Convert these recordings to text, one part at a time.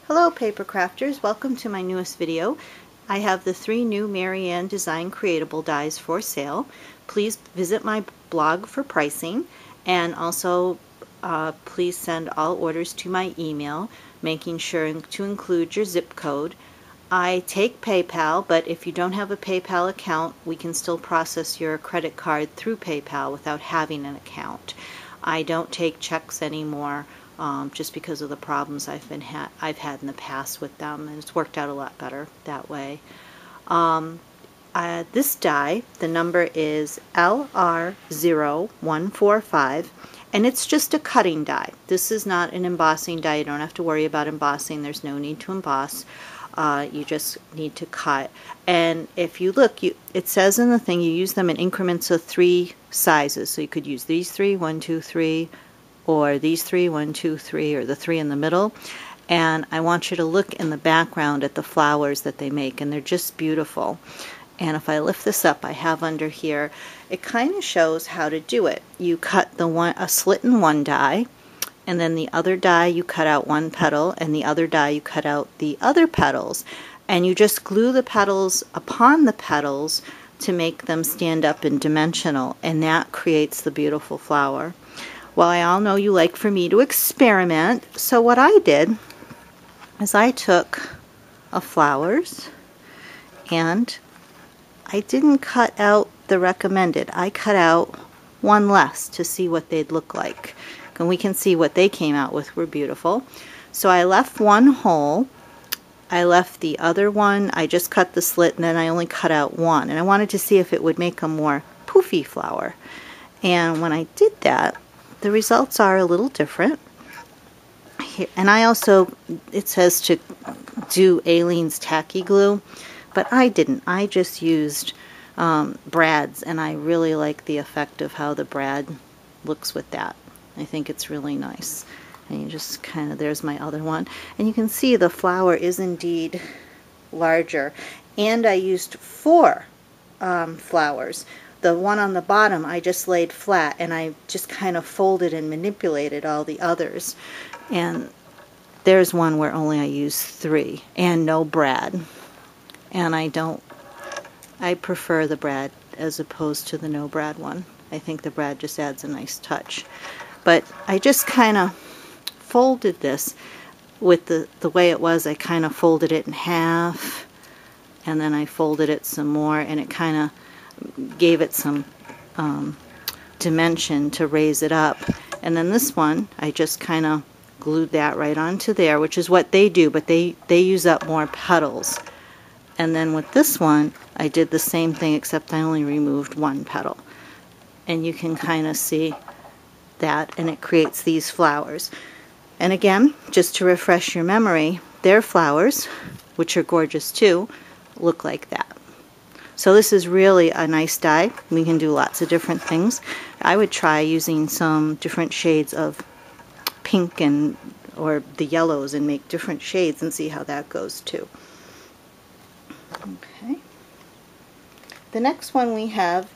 Hello paper crafters, welcome to my newest video. I have the 3 new Marianne Design Creatable dies for sale. Please visit my blog for pricing, and also please send all orders to my email, making sure to include your zip code. I take PayPal, but if you don't have a PayPal account, we can still process your credit card through PayPal without having an account. I don't take checks anymore. Just because of the problems I've had in the past with them, and it's worked out a lot better that way. This die, the number is LR0145, and it's just a cutting die. This is not an embossing die. You don't have to worry about embossing. There's no need to emboss. You just need to cut. And if you look, it says in the thing you use them in increments of 3 sizes. So you could use these 3, 1, 2, 3. Or these 3, 1, 2, 3, or the 3 in the middle. And I want you to look in the background at the flowers that they make, and they're just beautiful. And if I lift this up, I have under here, it kind of shows how to do it. You cut a slit in one die, and then the other die you cut out one petal, and the other die you cut out the other petals. And you just glue the petals upon the petals to make them stand up and dimensional, and that creates the beautiful flower. Well, I all know you like for me to experiment, so what I did is I took flowers, and I didn't cut out the recommended. I cut out one less to see what they'd look like. And we can see what they came out with were beautiful. So I left one whole. I left the other one. I just cut the slit, and then I only cut out one. And I wanted to see if it would make a more poofy flower. And when I did that, the results are a little different. Here, and I also, it says to do Aleene's tacky glue, but I didn't. I just used Brad's, and I really like the effect of how the Brad looks with that. I think it's really nice. And you just kind of, there's my other one. And you can see the flower is indeed larger. And I used 4 flowers. The one on the bottom I just laid flat, and I just kind of folded and manipulated all the others. And there's one where only I used 3 and no Brad. And I prefer the Brad as opposed to the no Brad one. I think the Brad just adds a nice touch. But I just kind of folded this with the way it was. I kind of folded it in half, and then I folded it some more, and it kind of gave it some dimension to raise it up. And then this one, I just kind of glued that right onto there, which is what they do, but they use up more petals. And then with this one, I did the same thing, except I only removed 1 petal. And you can kind of see that, and it creates these flowers. And again, just to refresh your memory, their flowers, which are gorgeous too, look like that. So this is really a nice die. We can do lots of different things. I would try using some different shades of pink or the yellows and make different shades and see how that goes too. Okay. The next one we have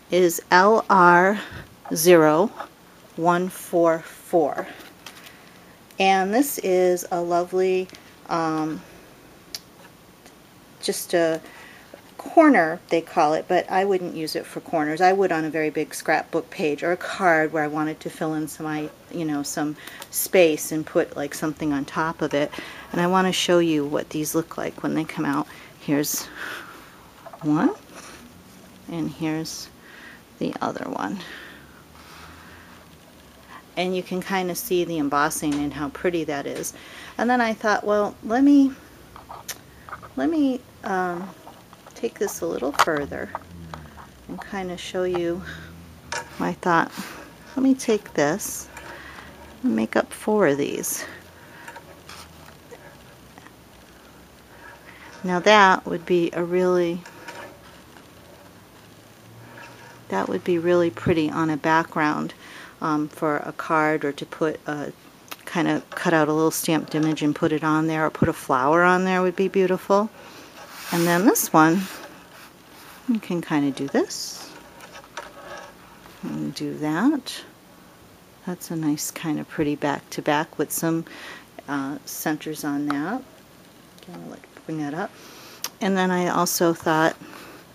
is LR0144. And this is a lovely, just a corner, they call it, but I wouldn't use it for corners. I would on a very big scrapbook page or a card where I wanted to fill in some, some space and put like something on top of it. And I want to show you what these look like when they come out. Here's one, and here's the other one. And you can kind of see the embossing and how pretty that is. And then I thought, well, let me take this a little further and kind of show you. I thought, let me take this and make up 4 of these. Now that would be really pretty on a background for a card, or to put kind of cut out a little stamped image and put it on there, or put a flower on there would be beautiful. And then this one, you can kind of do this and do that. That's a nice kind of pretty back to back with some centers on that. Again, I'll bring that up. And then I also thought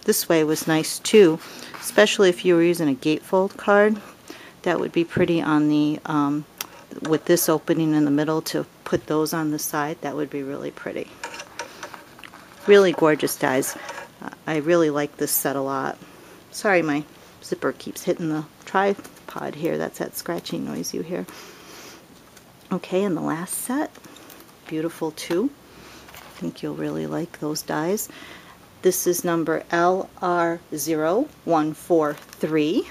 this way was nice too, especially if you were using a gatefold card. That would be pretty on the, with this opening in the middle, to put those on the side. That would be really pretty. Really gorgeous dies. I really like this set a lot. Sorry, my zipper keeps hitting the tripod here. That's that scratching noise you hear. Okay, and the last set, beautiful too. I think you'll really like those dies. This is number LR0143,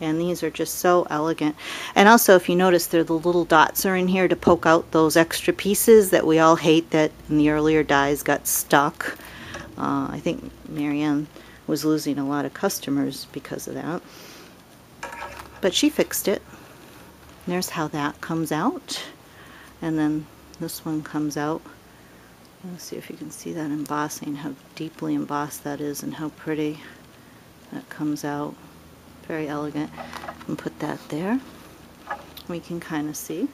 and these are just so elegant. And also, if you notice, the little dots are in here to poke out those extra pieces that we all hate that in the earlier dies got stuck. I think Marianne was losing a lot of customers because of that, but she fixed it. There's how that comes out, and then this one comes out. Let's see if you can see that embossing, how deeply embossed that is, and how pretty that comes out. Very elegant. And put that there. We can kind of see.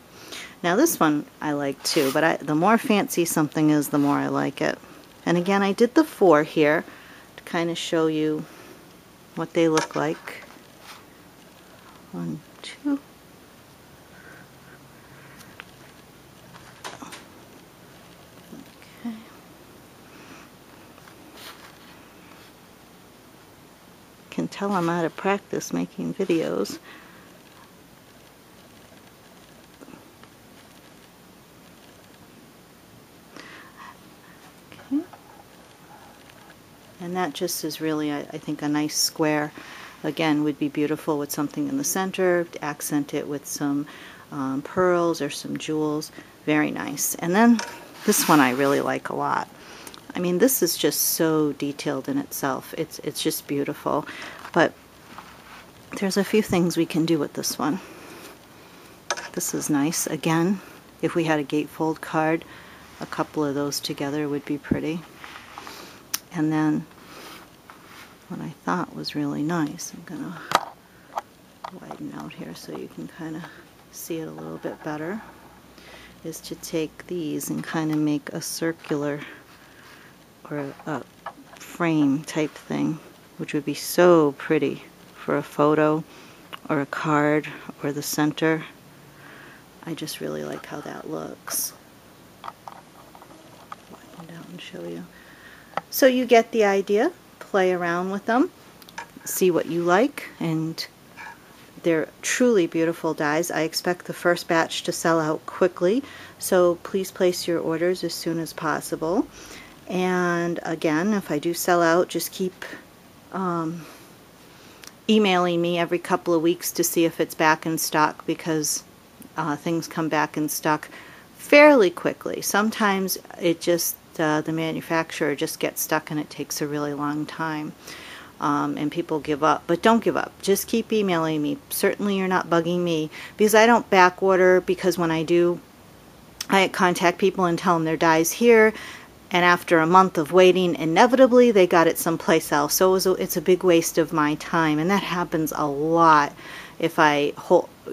Now this one I like too, but the more fancy something is, the more I like it. And again, I did the 4 here to kind of show you what they look like. 1, 2. Can tell I'm out of practice making videos. Okay. And that just is really, I think, a nice square. Again, would be beautiful with something in the center, to accent it with some pearls or some jewels. Very nice. And then this one I really like a lot. I mean, this is just so detailed in itself. It's just beautiful. But there's a few things we can do with this one. This is nice. Again, if we had a gatefold card, a couple of those together would be pretty. And then what I thought was really nice, I'm going to widen out here so you can kind of see it a little bit better, is to take these and kind of make a circular or a frame type thing, which would be so pretty for a photo or a card or the center. I just really like how that looks. Widen out and show you. So you get the idea. Play around with them, see what you like, and they're truly beautiful dies. I expect the first batch to sell out quickly, so please place your orders as soon as possible. And again, if I do sell out, just keep emailing me every couple of weeks to see if it's back in stock, because things come back in stock fairly quickly. Sometimes it just, the manufacturer just gets stuck and it takes a really long time. And people give up. But don't give up. Just keep emailing me. Certainly you're not bugging me, because I don't back order, because when I do, I contact people and tell them their die's here, and after a month of waiting, inevitably they got it someplace else. So it's a big waste of my time, and that happens a lot if I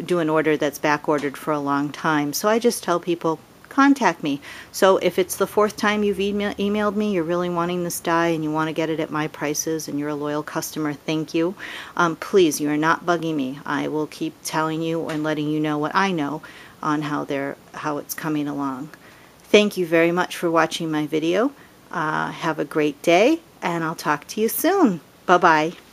do an order that's back ordered for a long time. So I just tell people, contact me. So if it's the 4th time you've emailed me, you're really wanting this die and you want to get it at my prices, and you're a loyal customer, thank you. Please, you are not bugging me. I will keep telling you and letting you know what I know on how it's coming along. Thank you very much for watching my video. Have a great day, and I'll talk to you soon. Bye-bye.